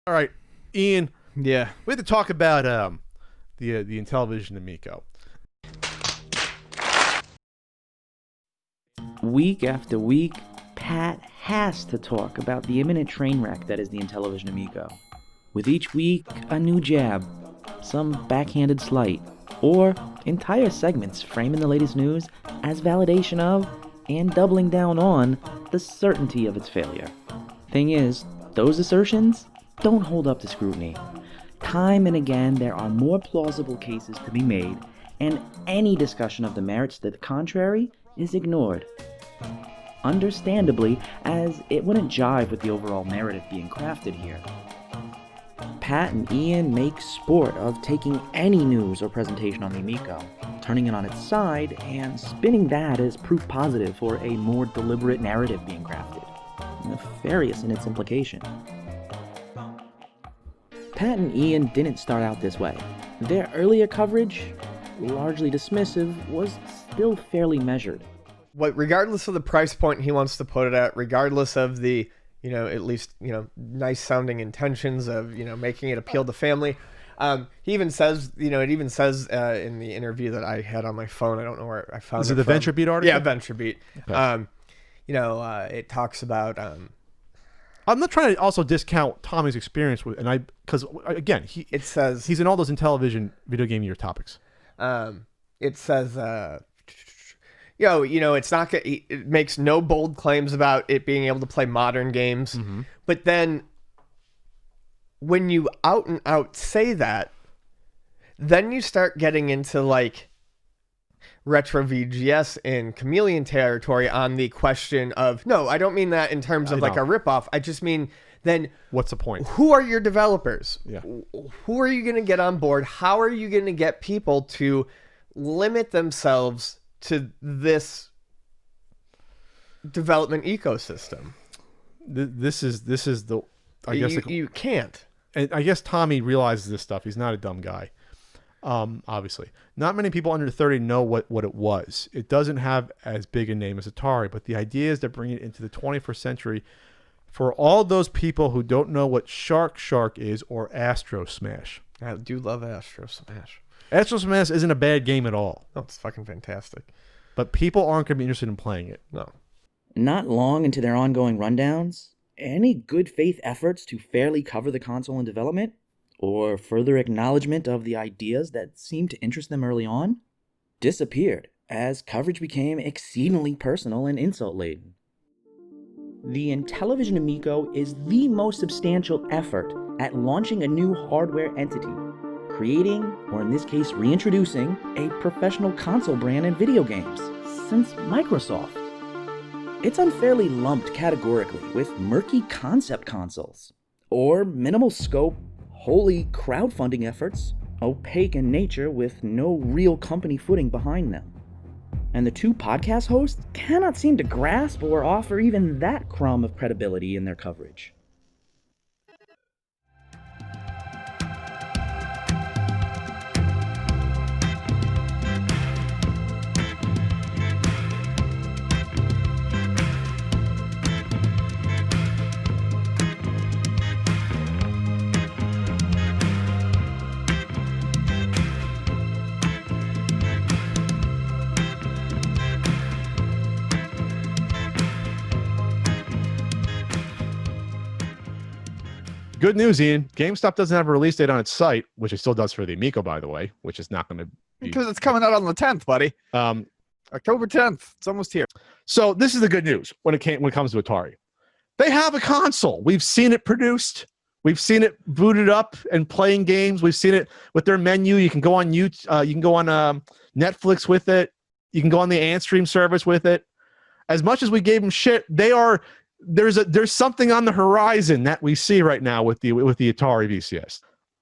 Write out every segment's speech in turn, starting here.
All right, Ian. Yeah. We had to talk about the Intellivision Amico. Week after week, Pat has to talk about the imminent train wreck that is the Intellivision Amico. With each week, a new jab, some backhanded slight, or entire segments framing the latest news as validation of and doubling down on the certainty of its failure. Thing is, those assertions don't hold up to scrutiny. Time and again, there are more plausible cases to be made, and any discussion of the merits to the contrary is ignored. Understandably, as it wouldn't jive with the overall narrative being crafted here. Pat and Ian make sport of taking any news or presentation on the Amico, turning it on its side, and spinning that as proof positive for a more deliberate narrative being crafted, nefarious in its implication. Pat and Ian didn't start out this way. Their earlier coverage, largely dismissive, was still fairly measured. Regardless of the price point he wants to put it at, regardless of the, at least, nice sounding intentions of, making it appeal to family. He even says, it even says in the interview that I had on my phone, I don't know where I found it. Is it the from. VentureBeat article? Yeah, VentureBeat. Okay. It talks about... I'm not trying to also discount Tommy's experience with, because again, it says he's in all those Intellivision video game year topics. It says, it's not it makes no bold claims about it being able to play modern games, but then when you out and out say that, then you start getting into like retro VGS and Chameleon territory on the question of, no, I don't mean that in terms of like a ripoff. I just mean then what's the point? Who are your developers? Yeah. Who are you going to get on board? How are you going to get people to limit themselves to this development ecosystem? This is the, I guess you can't. And I guess Tommy realizes this stuff. He's not a dumb guy. Obviously, not many people under 30 know what it was. It doesn't have as big a name as Atari, but the idea is to bring it into the 21st century for all those people who don't know what Shark is or Astro Smash. I do love Astro Smash. Astro Smash isn't a bad game at all. Oh, it's fucking fantastic. But people aren't going to be interested in playing it. No. Not long into their ongoing rundowns, any good faith efforts to fairly cover the console in development, or further acknowledgement of the ideas that seemed to interest them early on, disappeared as coverage became exceedingly personal and insult-laden. The Intellivision Amico is the most substantial effort at launching a new hardware entity, creating, or in this case reintroducing, a professional console brand in video games since Microsoft. It's unfairly lumped categorically with murky concept consoles, or minimal scope, wholly crowdfunding efforts, opaque in nature with no real company footing behind them. And the two podcast hosts cannot seem to grasp or offer even that crumb of credibility in their coverage. Good news, Ian. GameStop doesn't have a release date on its site, which it still does for the Amico, by the way, which is not going to be... Because it's coming out on the 10th, buddy. October 10th. It's almost here. So this is the good news when it comes to Atari. They have a console. We've seen it produced. We've seen it booted up and playing games. We've seen it with their menu. You can go on YouTube. You can go on Netflix with it. You can go on the Antstream service with it. As much as we gave them shit, there's something on the horizon that we see right now with the Atari VCS.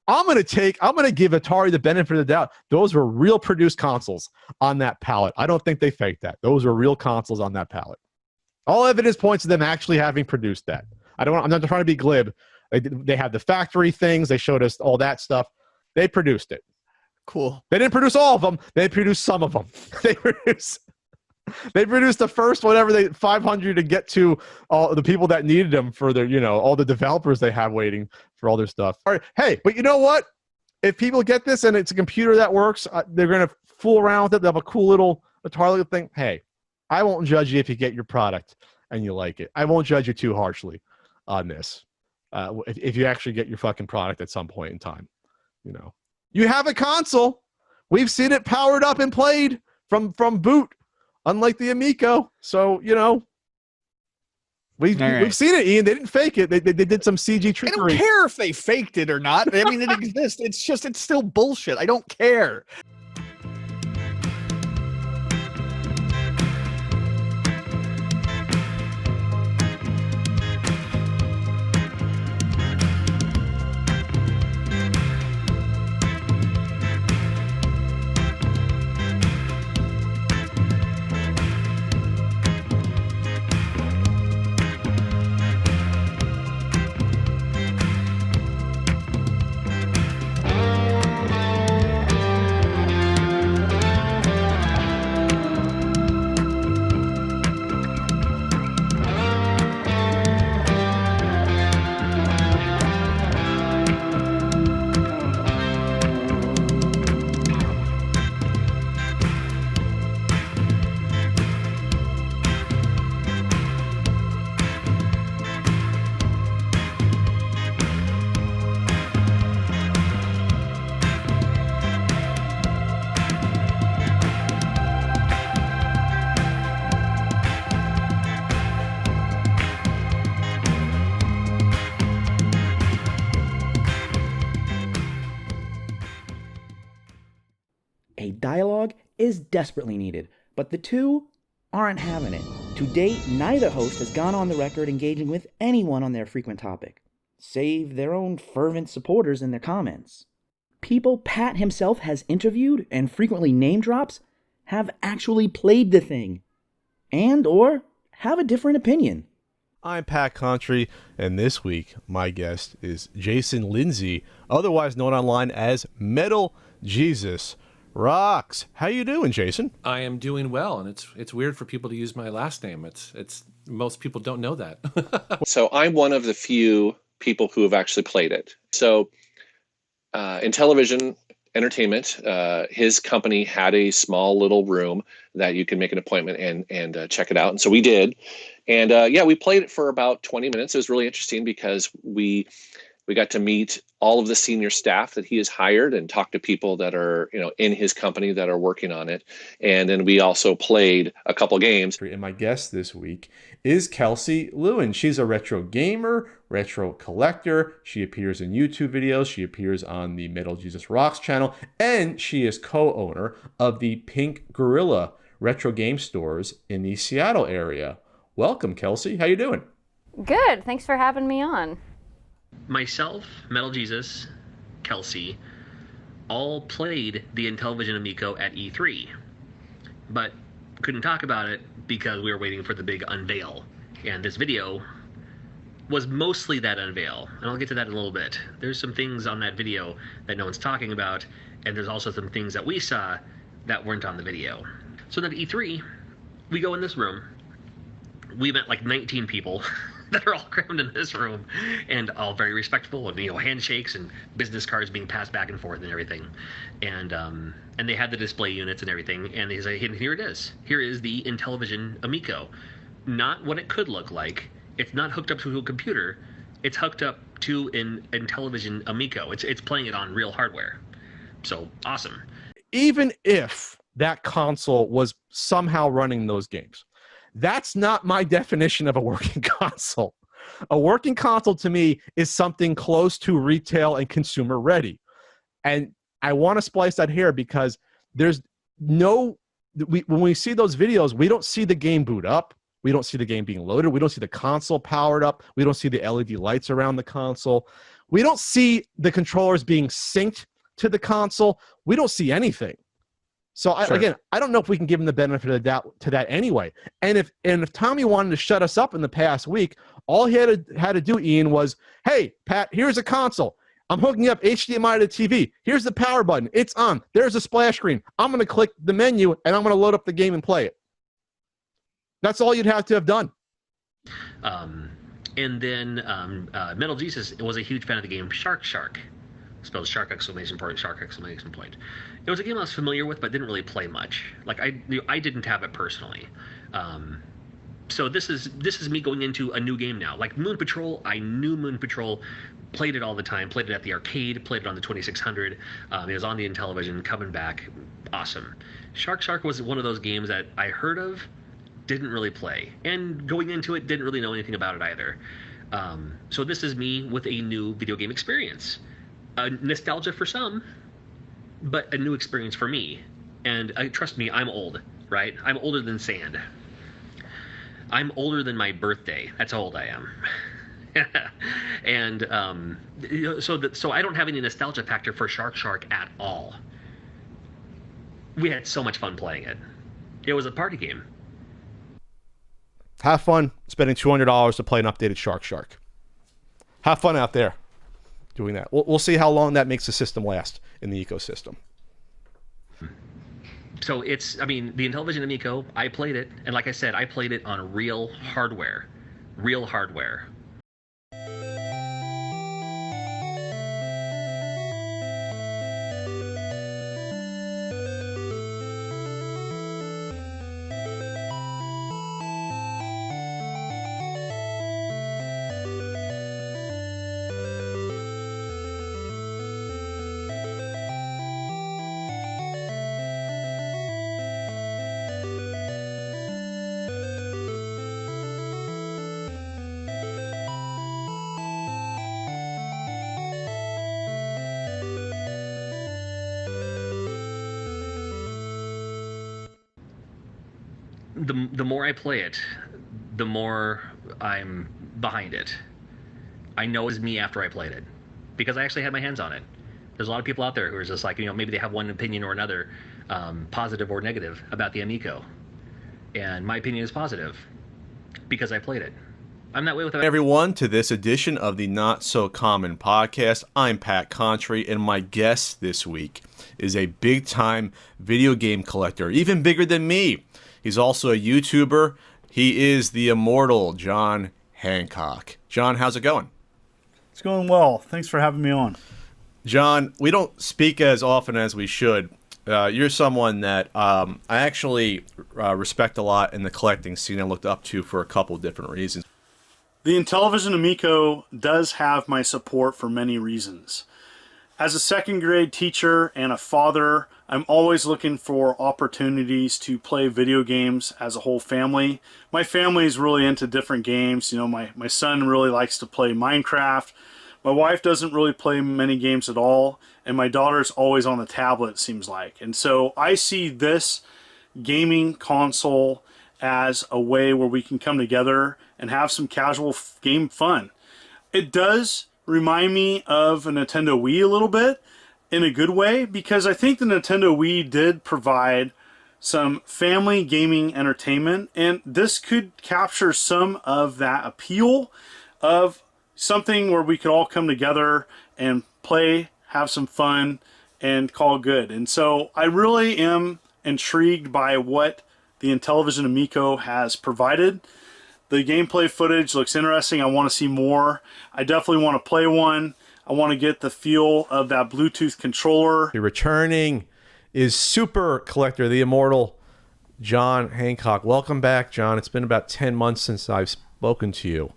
I'm gonna give Atari the benefit of the doubt. Those were real produced consoles on that pallet. I don't think they faked that. Those were real consoles on that pallet. All evidence points to them actually having produced that. I'm not trying to be glib. They had the factory things. They showed us all that stuff. They produced it. Cool. They didn't produce all of them. They produced some of them. They produced. They produced the first whatever 500 to get to all the people that needed them for their, all the developers they have waiting for all their stuff. All right, hey, but you know what? If people get this and it's a computer that works, they're gonna fool around with it. They have a cool little Atari thing. Hey, I won't judge you if you get your product and you like it. I won't judge you too harshly on this. If you actually get your fucking product at some point in time, you have a console. We've seen it powered up and played from boot. Unlike the Amico, so we've seen it, Ian. They didn't fake it. They did some CG trickery. I don't care if they faked it or not. I mean, it exists. It's still bullshit. I don't care. A dialogue is desperately needed, but the two aren't having it. To date, neither host has gone on the record engaging with anyone on their frequent topic, save their own fervent supporters in their comments. People Pat himself has interviewed and frequently name drops have actually played the thing, and or have a different opinion. I'm Pat Contry, and this week my guest is Jason Lindsay, otherwise known online as Metal Jesus Rocks. How you doing, Jason? I am doing well, and it's weird for people to use my last name. It's most people don't know that. So I'm one of the few people who have actually played it. So Intellivision Entertainment, his company had a small little room that you can make an appointment and check it out. And so we did. And we played it for about 20 minutes. It was really interesting because we got to meet all of the senior staff that he has hired and talk to people that are, in his company that are working on it. And then we also played a couple games. And my guest this week is Kelsey Lewin. She's a retro gamer, retro collector. She appears in YouTube videos. She appears on the Metal Jesus Rocks channel. And she is co-owner of the Pink Gorilla retro game stores in the Seattle area. Welcome, Kelsey. How you doing? Good. Thanks for having me on. Myself, Metal Jesus, Kelsey, all played the Intellivision Amico at E3, but couldn't talk about it because we were waiting for the big unveil. And this video was mostly that unveil, and I'll get to that in a little bit. There's some things on that video that no one's talking about, and there's also some things that we saw that weren't on the video. So then at E3, we go in this room. We met like 19 people that are all crammed in this room, and all very respectful, and handshakes and business cards being passed back and forth and everything. And they had the display units and everything, and they say, here it is. Here is the Intellivision Amico. Not what it could look like. It's not hooked up to a computer. It's hooked up to an Intellivision Amico. It's playing it on real hardware. So awesome. Even if that console was somehow running those games, that's not my definition of a working console. A working console to me is something close to retail and consumer ready. And I want to splice that here because there's when we see those videos, we don't see the game boot up. We don't see the game being loaded. We don't see the console powered up. We don't see the LED lights around the console. We don't see the controllers being synced to the console. We don't see anything. So again, I don't know if we can give him the benefit of the doubt to that anyway. And if Tommy wanted to shut us up in the past week, all he had to do, Ian, was, hey, Pat, here's a console. I'm hooking up HDMI to the TV. Here's the power button. It's on. There's a splash screen. I'm going to click the menu, and I'm going to load up the game and play it. That's all you'd have to have done. And then Metal Jesus was a huge fan of the game Shark. Spelled shark exclamation point, shark exclamation point. It was a game I was familiar with, but didn't really play much. Like I didn't have it personally. So this is me going into a new game now. Like Moon Patrol, I knew Moon Patrol, played it all the time, played it at the arcade, played it on the 2600. It was on the Intellivision, coming back, awesome. Shark was one of those games that I heard of, didn't really play, and going into it, didn't really know anything about it either. So this is me with a new video game experience. Nostalgia for some, but a new experience for me. And trust me, I'm old, right? I'm older than sand. I'm older than my birthday. That's how old I am. And so I don't have any nostalgia factor for Shark at all. We had so much fun playing it. It was a party game. Have fun spending $200 to play an updated Shark. Have fun out there doing that. We'll see how long that makes the system last in the ecosystem. So the Intellivision Amico, I played it, and like I said, I played it on real hardware. The more I play it, the more I'm behind it. I know it's me after I played it, because I actually had my hands on it. There's a lot of people out there who are just like, maybe they have one opinion or another, positive or negative, about the Amico. And my opinion is positive, because I played it. I'm that way with everyone to this edition of the Not So Common podcast. I'm Pat Contry, and my guest this week is a big-time video game collector, even bigger than me. He's also a YouTuber. He is the immortal John Hancock. John, how's it going? It's going well. Thanks for having me on. John, we don't speak as often as we should. You're someone that I actually respect a lot in the collecting scene. I looked up to for a couple different reasons. The Intellivision Amico does have my support for many reasons. As a second grade teacher and a father, I'm always looking for opportunities to play video games as a whole family. My family is really into different games. My son really likes to play Minecraft. My wife doesn't really play many games at all. And my daughter's always on the tablet, it seems like. And so I see this gaming console as a way where we can come together and have some casual game fun. It does remind me of a Nintendo Wii a little bit, in a good way, because I think the Nintendo Wii did provide some family gaming entertainment, and this could capture some of that appeal of something where we could all come together and play, have some fun, and call good. And so I really am intrigued by what the Intellivision Amico has provided. The gameplay footage looks interesting. I want to see more. I definitely want to play one. I want to get the feel of that Bluetooth controller. The returning is super collector, the immortal John Hancock. Welcome back, John. It's been about 10 months since I've spoken to you.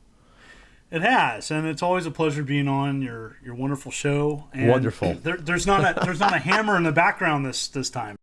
It has, and it's always a pleasure being on your wonderful show. And wonderful. There's not a hammer in the background this time.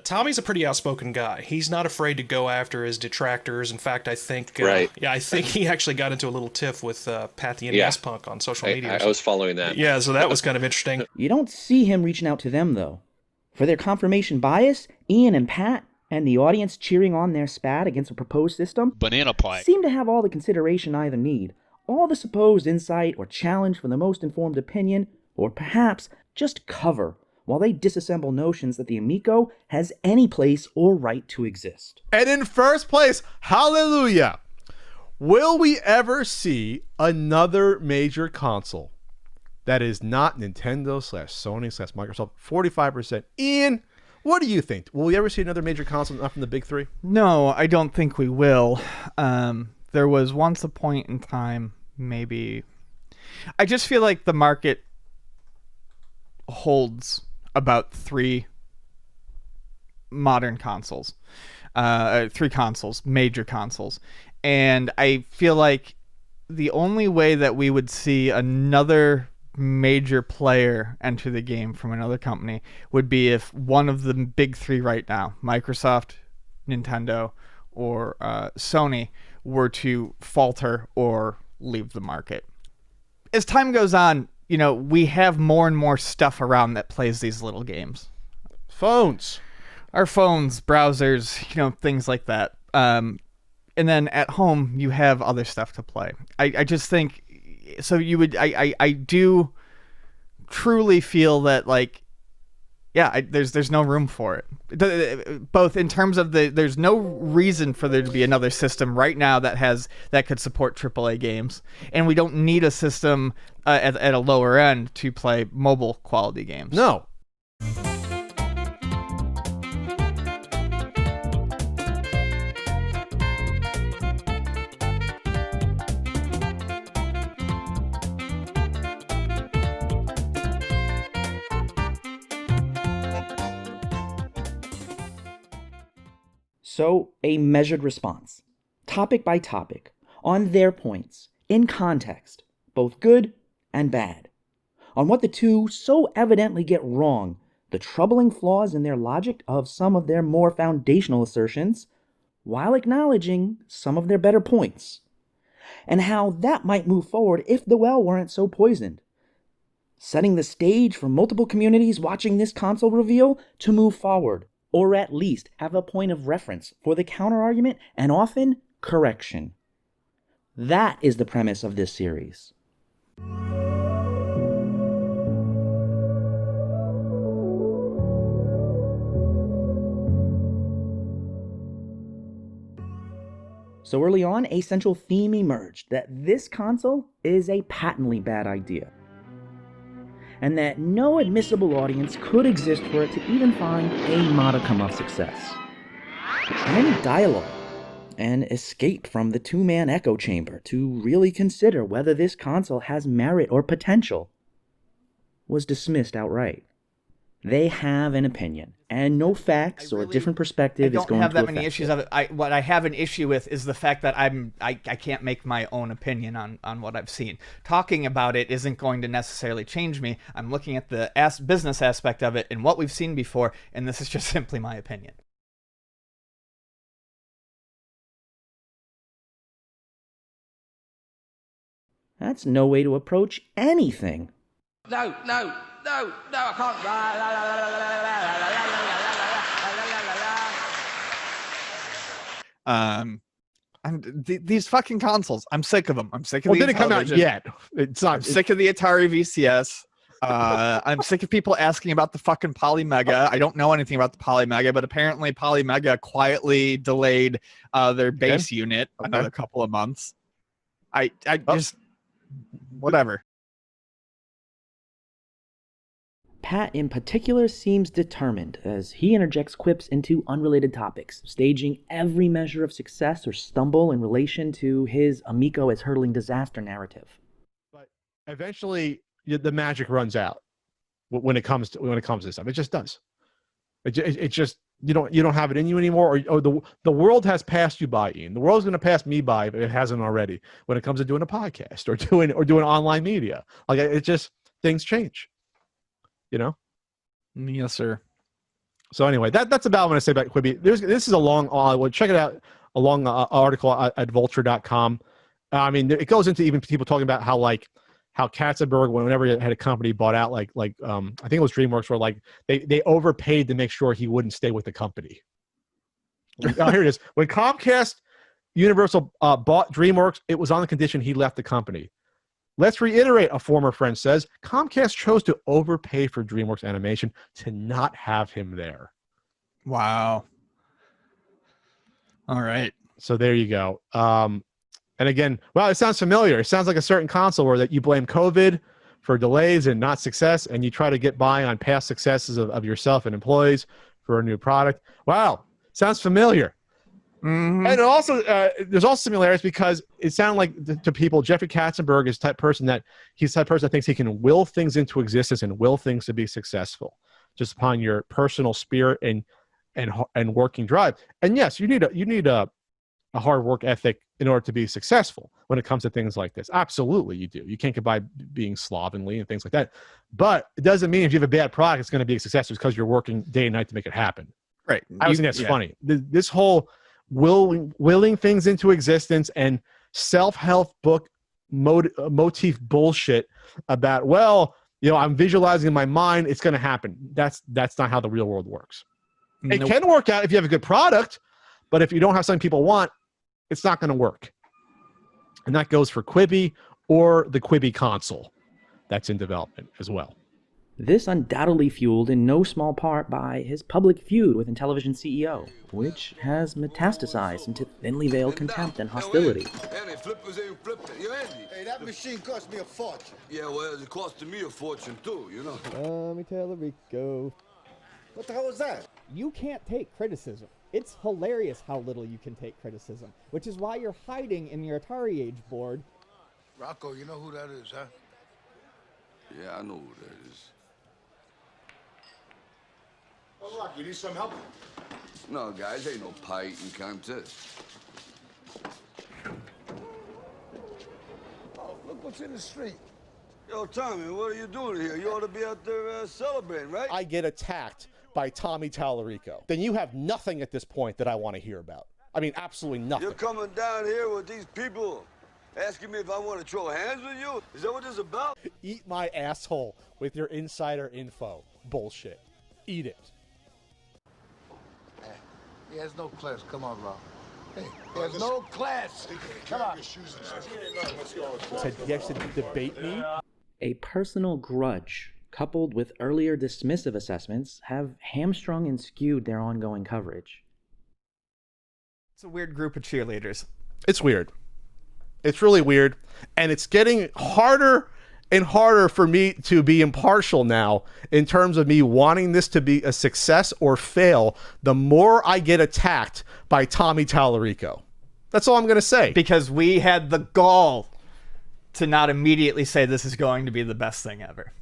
Tommy's a pretty outspoken guy. He's not afraid to go after his detractors. In fact, I think I think he actually got into a little tiff with Pat the NES Punk on social media. I was following that. Yeah, so that was kind of interesting. You don't see him reaching out to them, though. For their confirmation bias, Ian and Pat and the audience cheering on their spat against a proposed system banana pie seem to have all the consideration I either need, all the supposed insight or challenge for the most informed opinion, or perhaps just cover while they disassemble notions that the Amico has any place or right to exist. And in first place, hallelujah, will we ever see another major console that is not Nintendo / Sony / Microsoft? 45%. Ian, what do you think? Will we ever see another major console not from the big three? No, I don't think we will. There was once a point in time, maybe. I just feel like the market holds about 3 modern consoles. 3 consoles, major consoles. And I feel like the only way that we would see another major player enter the game from another company would be if one of the big 3 right now, Microsoft, Nintendo, or Sony, were to falter or leave the market. As time goes on, you know, we have more and more stuff around that plays these little games. Phones. Our phones, browsers, you know, things like that. And then at home, you have other stuff to play. I just think, so you would, I do truly feel that, like, yeah, there's no room for it. Both in terms of there's no reason for there to be another system right now that could support AAA games, and we don't need a system at a lower end to play mobile quality games. No. So, a measured response, topic by topic, on their points, in context, both good and bad, on what the two so evidently get wrong, the troubling flaws in their logic of some of their more foundational assertions, while acknowledging some of their better points, and how that might move forward if the well weren't so poisoned, setting the stage for multiple communities watching this console reveal to move forward, or at least have a point of reference for the counterargument and often correction. That is the premise of this series. So early on, a central theme emerged that this console is a patently bad idea, and that no admissible audience could exist for it to even find a modicum of success. And any dialogue and escape from the two-man echo chamber to really consider whether this console has merit or potential was dismissed outright. They have an opinion, and no facts or a different perspective is going to affect it. I don't have that many issues of it. What I have an issue with is the fact that I can't make my own opinion on what I've seen. Talking about it isn't going to necessarily change me. I'm looking at the business aspect of it and what we've seen before, and this is just simply my opinion. That's no way to approach anything. No, I can't. And these fucking consoles, I'm sick of them. I'm sick of the didn't come out yet. I'm sick of the Atari VCS. I'm sick of people asking about the fucking Polymega. I don't know anything about the Polymega, but apparently Polymega quietly delayed their base unit another couple of months. I just whatever. Pat in particular seems determined as he interjects quips into unrelated topics, staging every measure of success or stumble in relation to his Amico as hurtling disaster narrative. But eventually the magic runs out when it comes to this stuff. It just does. It just you don't have it in you anymore, or the world has passed you by, Ian. The world's going to pass me by if it hasn't already when it comes to doing a podcast or doing online media. Like it just things change. You know? Yes, sir. So anyway, that's about what I'm going to say about Quibi. This is a long, well, check it out, a long article at vulture.com. I mean, it goes into even people talking about how Katzenberg, whenever he had a company, bought out I think it was DreamWorks, where they overpaid to make sure he wouldn't stay with the company. Oh, here it is. When Comcast Universal bought DreamWorks, it was on the condition he left the company. Let's reiterate, a former friend says, Comcast chose to overpay for DreamWorks Animation to not have him there. Wow. All right. So there you go. And again, well, it sounds familiar. It sounds like a certain console where that you blame COVID for delays and not success, and you try to get by on past successes of yourself and employees for a new product. Wow, sounds familiar. Mm-hmm. And also, there's also similarities because it sounded like to people, Jeffrey Katzenberg is the type of person that thinks he can will things into existence and will things to be successful just upon your personal spirit and working drive. And yes, you need a hard work ethic in order to be successful when it comes to things like this. Absolutely, you do. You can't get by being slovenly and things like that. But it doesn't mean if you have a bad product, it's going to be a success just because you're working day and night to make it happen. Right. I always think that's funny. This whole willing things into existence and self-help book motif bullshit about, well, I'm visualizing in my mind, it's going to happen. That's not how the real world works. It can work out if you have a good product, but if you don't have something people want, it's not going to work. And that goes for Quibi or the Quibi console that's in development as well. This undoubtedly fueled in no small part by his public feud with Intellivision CEO, which has metastasized into thinly veiled contempt and hostility. Hey, that machine cost me a fortune. Yeah, well, it cost me a fortune too, Rico. What the hell was that? You can't take criticism. It's hilarious how little you can take criticism, which is why you're hiding in your Atari Age board. Rocco, you know who that is, huh? Yeah, I know who that is. Oh, look, you need some help? No, guys, ain't no pie eating contest. Oh, look what's in the street. Yo, Tommy, what are you doing here? You ought to be out there celebrating, right? I get attacked by Tommy Tallarico. Then you have nothing at this point that I want to hear about. I mean, absolutely nothing. You're coming down here with these people asking me if I want to throw hands with you? Is that what this is about? Eat my asshole with your insider info. Bullshit. Eat it. He has no class. Come on, Rob. Hey, he has no class. Come on. Said he actually debate me? A personal grudge, coupled with earlier dismissive assessments, have hamstrung and skewed their ongoing coverage. It's a weird group of cheerleaders. It's weird. It's really weird. And it's getting harder and harder for me to be impartial now in terms of me wanting this to be a success or fail the more I get attacked by Tommy Tallarico. That's all I'm going to say. Because we had the gall to not immediately say this is going to be the best thing ever.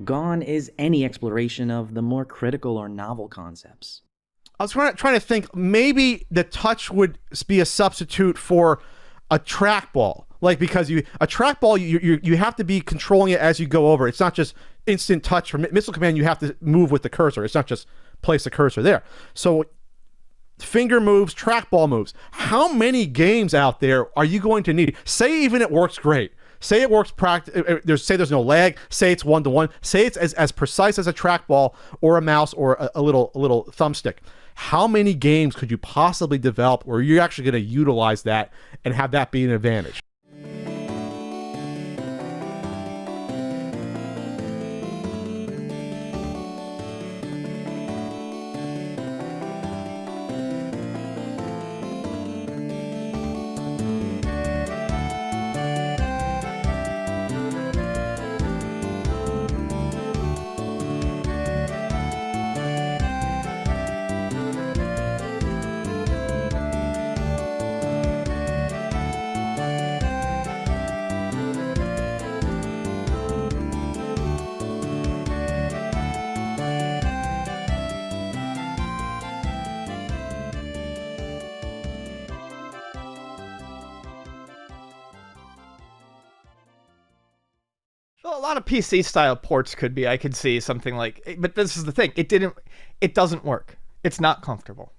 Gone is any exploration of the more critical or novel concepts. I was trying to think, maybe the touch would be a substitute for a trackball. Like, because a trackball, you have to be controlling it as you go over. It's not just instant touch. For Missile Command, you have to move with the cursor. It's not just place the cursor there. So finger moves, trackball moves. How many games out there are you going to need? Say even it works great. Say it works say there's no lag. Say it's 1-to-1. Say it's as precise as a trackball or a mouse or a little thumbstick. How many games could you possibly develop where you're actually going to utilize that and have that be an advantage? A lot of PC style ports could be. I could see something like, but this is the thing. It doesn't work. It's not comfortable.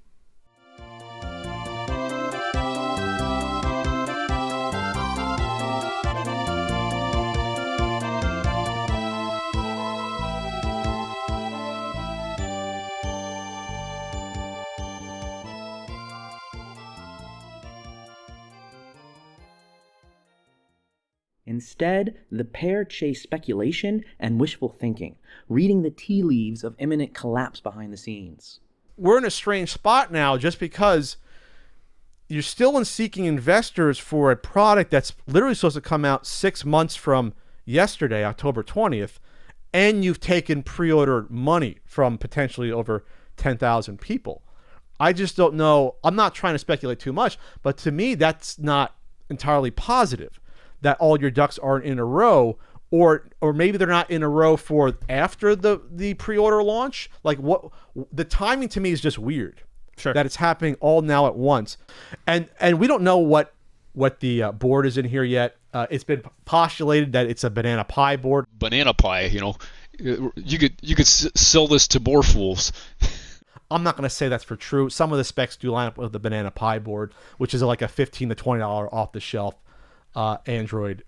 Instead, the pair chase speculation and wishful thinking, reading the tea leaves of imminent collapse behind the scenes. We're in a strange spot now just because you're still in seeking investors for a product that's literally supposed to come out 6 months from yesterday, October 20th, and you've taken pre-order money from potentially over 10,000 people. I just don't know. I'm not trying to speculate too much, but to me, that's not entirely positive. That all your ducks aren't in a row, or maybe they're not in a row for after the pre-order launch. Like, what the timing to me is just weird. Sure. That it's happening all now at once, and we don't know what the board is in here yet. It's been postulated that it's a banana pie board. Banana pie, you could sell this to more fools. I'm not going to say that's for true. Some of the specs do line up with the banana pie board, which is like a $15 to $20 off the shelf Android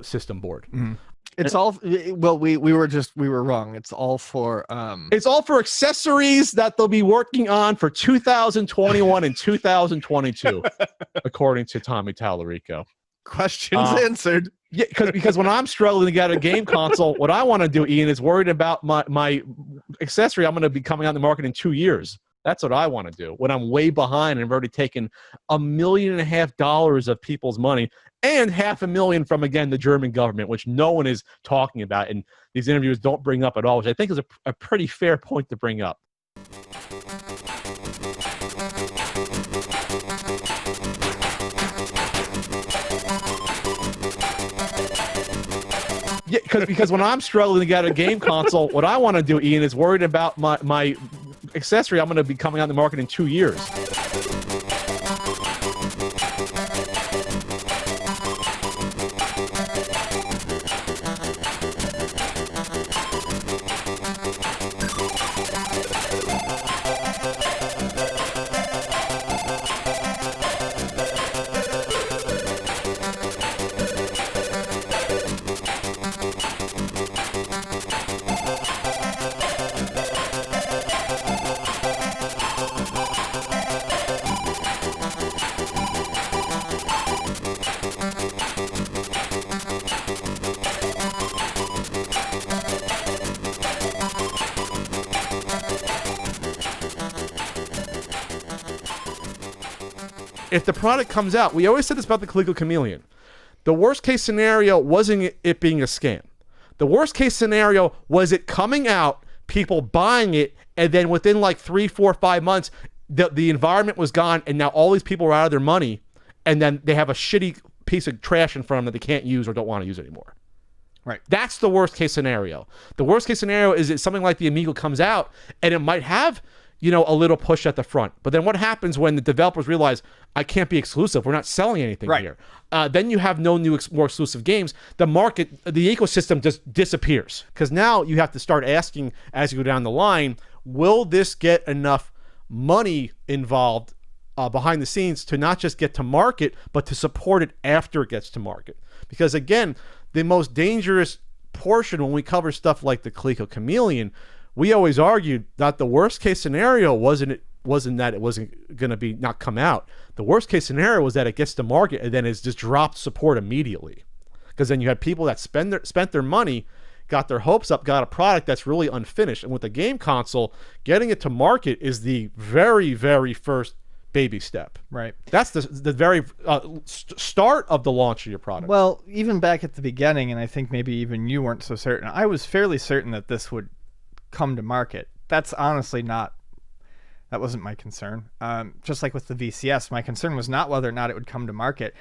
system board. Mm-hmm. It's all well. We were wrong. It's all for It's all for accessories that they'll be working on for 2021 and 2022, according to Tommy Tallarico. Questions answered. Yeah, because when I'm struggling to get a game console, what I want to do, Ian, is worried about my accessory. I'm going to be coming out in the market in 2 years. That's what I want to do when I'm way behind and I've already taken $1.5 million of people's money and $500,000 from, again, the German government, which no one is talking about. And these interviews don't bring up at all, which I think is a pretty fair point to bring up. Yeah, because when I'm struggling to get a game console, what I want to do, Ian, is worried about my accessory. I'm going to be coming out in the market in 2 years. If the product comes out, we always said this about the Coleco Chameleon. The worst case scenario wasn't it being a scam. The worst case scenario was it coming out, people buying it, and then within like 3, 4, 5 months, the environment was gone, and now all these people are out of their money, and then they have a shitty piece of trash in front of them that they can't use or don't want to use anymore. Right. That's the worst case scenario. The worst case scenario is that something like the Amigo comes out, and it might have, a little push at the front. But then what happens when the developers realize, I can't be exclusive, we're not selling anything here. Then you have no new more exclusive games. The market, the ecosystem just disappears. Because now you have to start asking as you go down the line, will this get enough money involved behind the scenes to not just get to market, but to support it after it gets to market? Because again, the most dangerous portion when we cover stuff like the Coleco Chameleon, we always argued that the worst case scenario wasn't that it wasn't going to be not come out. The worst case scenario was that it gets to market and then it's just dropped support immediately. Because then you had people that spent their money, got their hopes up, got a product that's really unfinished. And with the game console, getting it to market is the very, very first baby step. Right. That's the very start of the launch of your product. Well, even back at the beginning, and I think maybe even you weren't so certain, I was fairly certain that this would come to market. That's honestly that wasn't my concern. Just like with the VCS, my concern was not whether or not it would come to market.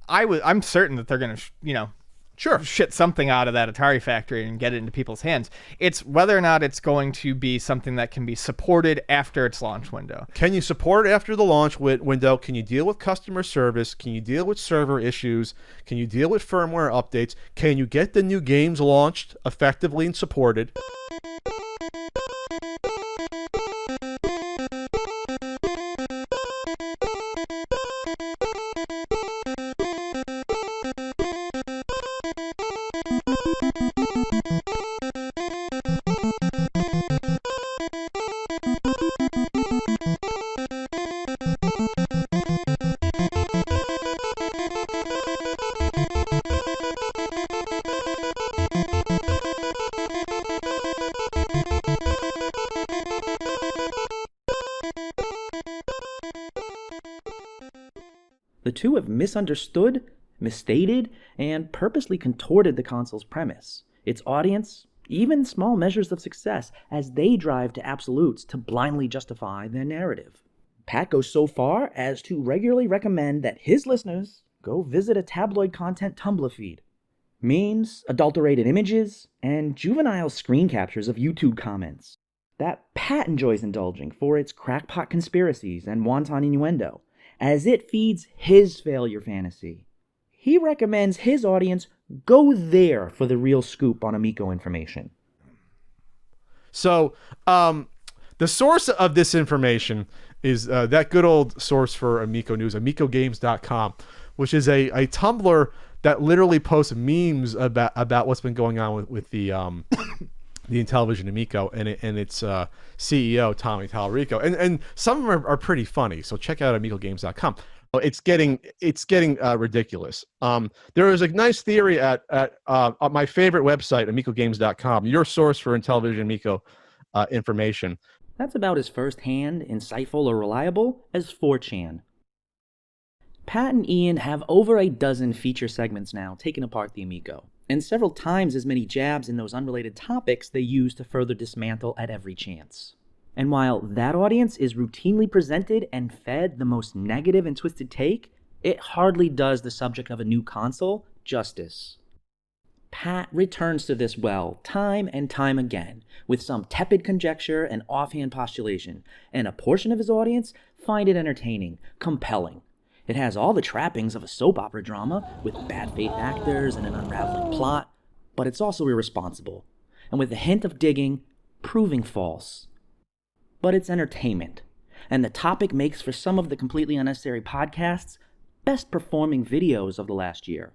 I'm certain that they're going to, shit something out of that Atari factory and get it into people's hands. It's whether or not it's going to be something that can be supported after its launch window. Can you support it after the launch window? Can you deal with customer service? Can you deal with server issues? Can you deal with firmware updates? Can you get the new games launched effectively and supported? The two have misunderstood, misstated, and purposely contorted the console's premise, its audience, even small measures of success, as they drive to absolutes to blindly justify their narrative. Pat goes so far as to regularly recommend that his listeners go visit a tabloid content Tumblr feed. Memes, adulterated images, and juvenile screen captures of YouTube comments that Pat enjoys indulging for its crackpot conspiracies and wanton innuendo, as it feeds his failure fantasy. He recommends his audience go there for the real scoop on Amico information. So, the source of this information is that good old source for Amico news, amicogames.com, which is a Tumblr that literally posts memes about what's been going on with the Intellivision Amico and its CEO, Tommy Tallarico. And some of them are pretty funny, so check out amicogames.com. It's getting ridiculous. There is a nice theory at my favorite website, amicogames.com, your source for Intellivision Amico information. That's about as first-hand, insightful, or reliable as 4chan. Pat and Ian have over a dozen feature segments now taking apart the Amico, and several times as many jabs in those unrelated topics they use to further dismantle at every chance. And while that audience is routinely presented and fed the most negative and twisted take, it hardly does the subject of a new console justice. Pat returns to this well time and time again, with some tepid conjecture and offhand postulation, and a portion of his audience find it entertaining, compelling. It has all the trappings of a soap opera drama, with bad faith actors and an unraveling plot, but it's also irresponsible, and with a hint of digging, proving false. But it's entertainment, and the topic makes for some of the completely unnecessary podcasts' best performing videos of the last year.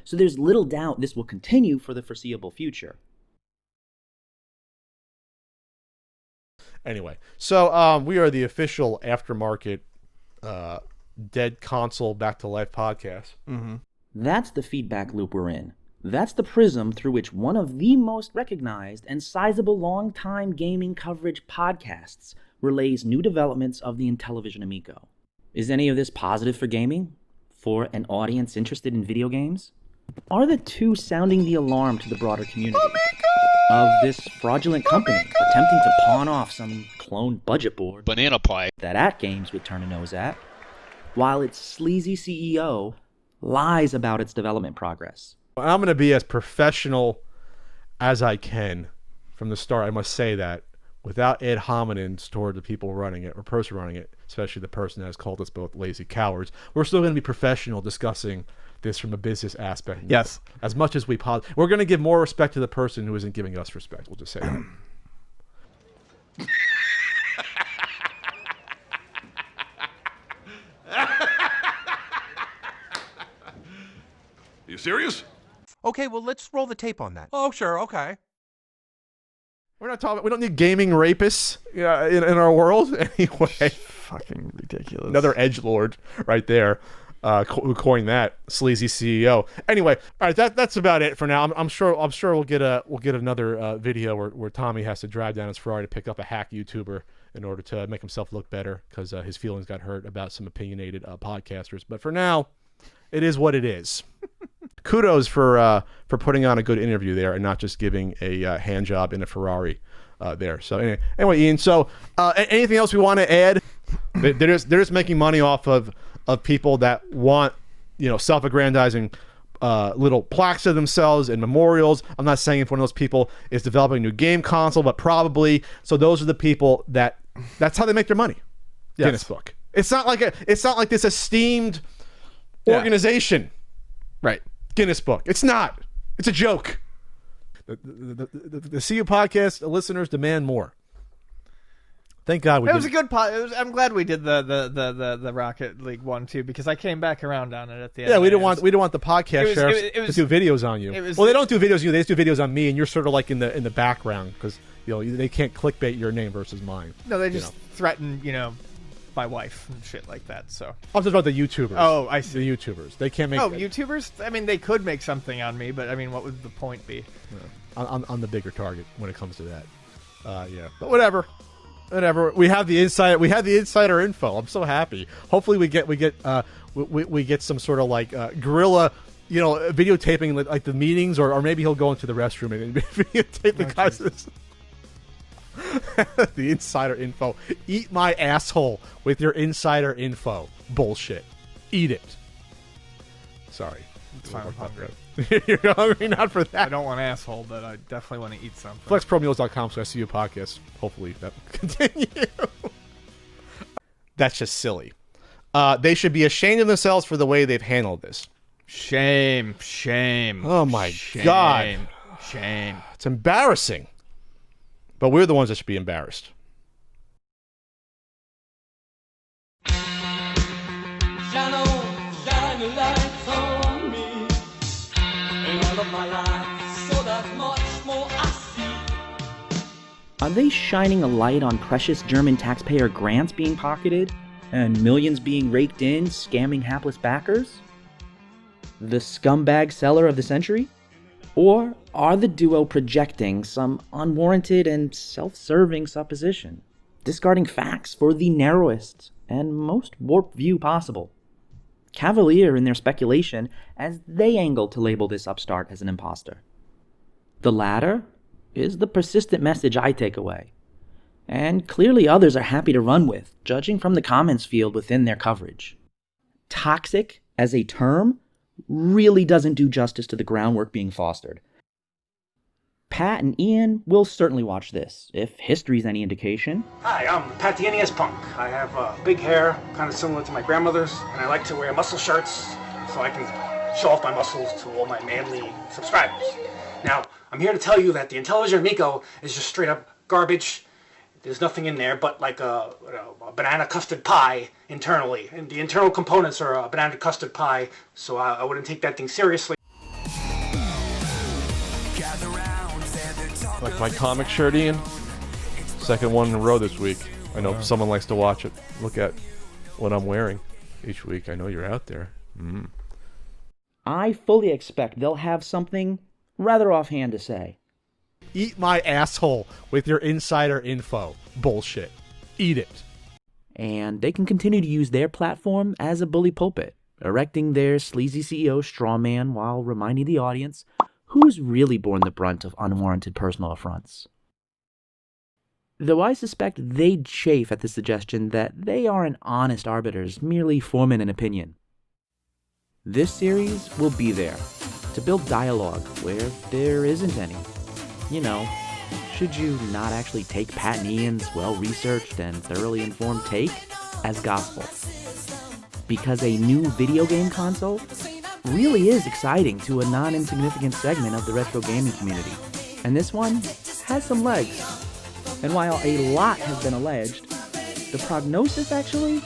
So there's little doubt this will continue for the foreseeable future. Anyway, so we are the official aftermarket Dead Console Back to Life podcast. Mm-hmm. That's the feedback loop we're in. That's the prism through which one of the most recognized and sizable long-time gaming coverage podcasts relays new developments of the Intellivision Amico. Is any of this positive for gaming? For an audience interested in video games? Are the two sounding the alarm to the broader community of this fraudulent company attempting to pawn off some cloned budget board banana pie that AtGames would turn a nose at, while its sleazy CEO lies about its development progress? I'm going to be as professional as I can from the start. I must say that without ad hominems toward the people running it or person running it, especially the person that has called us both lazy cowards. We're still going to be professional discussing this from a business aspect. Yes. As much as we possibly. We're going to give more respect to the person who isn't giving us respect. We'll just say that. You serious? Okay, well, let's roll the tape on that. Oh, sure, okay. We're not talking. We don't need gaming rapists in our world anyway. Fucking ridiculous. Another edgelord right there, who coined that sleazy CEO. Anyway, all right, that's about it for now. I'm sure we'll get another video where Tommy has to drive down his Ferrari to pick up a hack YouTuber in order to make himself look better because his feelings got hurt about some opinionated podcasters. But for now, it is what it is. Kudos for putting on a good interview there and not just giving a hand job in a Ferrari there. So anyway, Ian. So anything else we want to add? They're just making money off of people that want self-aggrandizing little plaques of themselves and memorials. I'm not saying if one of those people is developing a new game console, but probably. So those are the people that's how they make their money. Yes. Guinness Book. It's not like this esteemed organization. Right. Guinness Book. It's not. It's a joke. The CU podcast listeners demand more. Thank God we did. It was a good pod. I'm glad we did the Rocket League one too, because I came back around on it at the end. Yeah, we don't want the podcast sheriffs to do videos on you. Well, they don't do videos on you. They just do videos on me, and you're sort of like in the background because they can't clickbait your name versus mine. No, they just threaten my wife and shit like that. So I'm just about the YouTubers. Oh, I see. The YouTubers. They can't make. Oh, YouTubers. I mean, they could make something on me, but I mean, what would the point be? On the bigger target when it comes to that. Yeah, but whatever. We have the insider. We have the insider info. I'm so happy. Hopefully, we get some sort of like guerrilla, videotaping like the meetings, or maybe he'll go into the restroom and videotape the guys. The insider info. Eat my asshole with your insider info. Bullshit. Eat it. Sorry. It's fine. I'm hungry. You're hungry, not for that. I don't want asshole, but I definitely want to eat something. FlexProMeals.com/CU podcast. Hopefully that will continue. That's just silly. They should be ashamed of themselves for the way they've handled this. Shame. Oh my God. Shame. It's embarrassing. But we're the ones that should be embarrassed. Shine a light on me. In all of my life, so that much more I see. Are they shining a light on precious German taxpayer grants being pocketed and millions being raked in, scamming hapless backers? The scumbag seller of the century? Or are the duo projecting some unwarranted and self-serving supposition, discarding facts for the narrowest and most warped view possible? Cavalier in their speculation as they angle to label this upstart as an imposter. The latter is the persistent message I take away, and clearly others are happy to run with, judging from the comments field within their coverage. Toxic as a term really doesn't do justice to the groundwork being fostered. Pat and Ian will certainly watch this, if history's any indication. Hi, I'm Pat the NES Punk. I have big hair, kind of similar to my grandmother's, and I like to wear muscle shirts so I can show off my muscles to all my manly subscribers. Now, I'm here to tell you that the Intellivision Amico is just straight up garbage. There's nothing in there but like a banana custard pie internally. And the internal components are a banana custard pie, so I wouldn't take that thing seriously. Like my comic shirt, Ian. Second one in a row this week. I know someone likes to watch it. Look at what I'm wearing each week. I know you're out there. I fully expect they'll have something rather offhand to say. Eat my asshole with your insider info. Bullshit. Eat it. And they can continue to use their platform as a bully pulpit, erecting their sleazy CEO strawman while reminding the audience who's really borne the brunt of unwarranted personal affronts. Though I suspect they'd chafe at the suggestion that they aren't honest arbiters, merely forming an opinion. This series will be there to build dialogue where there isn't any. Should you not actually take Pat and Ian's well-researched and thoroughly informed take as gospel? Because a new video game console really is exciting to a non-insignificant segment of the retro gaming community. And this one has some legs. And while a lot has been alleged, the prognosis actually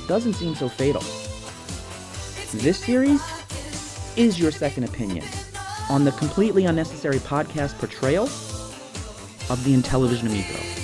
doesn't seem so fatal. This series is your second opinion on the completely unnecessary podcast portrayal of the Intellivision Amico.